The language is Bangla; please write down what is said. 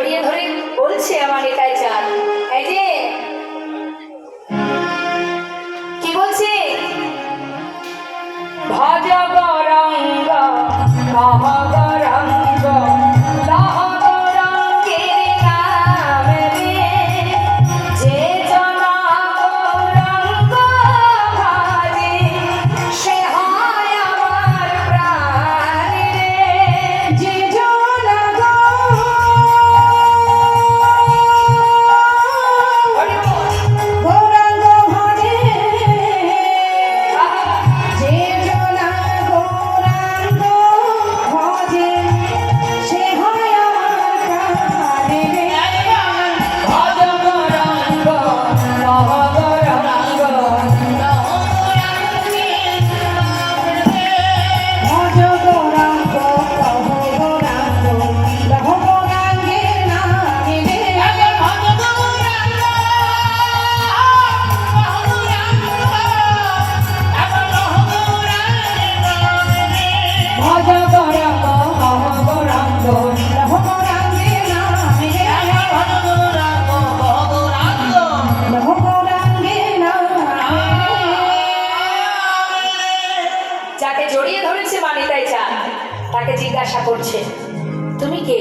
জড়িয়ে ধরে বলছে আমার নিতাই চাঁদ, এই যে কি বলছে, ভজ গৌরাঙ্গ মহ গৌরাঙ্গ লহ গৌরাঙ্গের নাম রে, যে জনা গৌরাঙ্গ ভজে সে হয় আমার প্রাণ রে, যে জনা গৌরাঙ্গ ভজে, যে জনা গৌরাঙ্গ ভজে সে হয় আমার প্রাণ রে, ভজ গৌরাঙ্গ মহ গৌরাঙ্গ ভজ গৌরাঙ্গ মহ গৌরাঙ্গ লহ গৌরাঙ্গের নাম রে, ভজ গৌরাঙ্গ মহ গৌরাঙ্গ লহ গৌরাঙ্গের নাম রে, লহ গৌরাঙ্গের নাম রে। যাকে জড়িয়ে ধরেছে মা নিতাই চাঁদ তাকে জিজ্ঞাসা করছে, তুমি কে?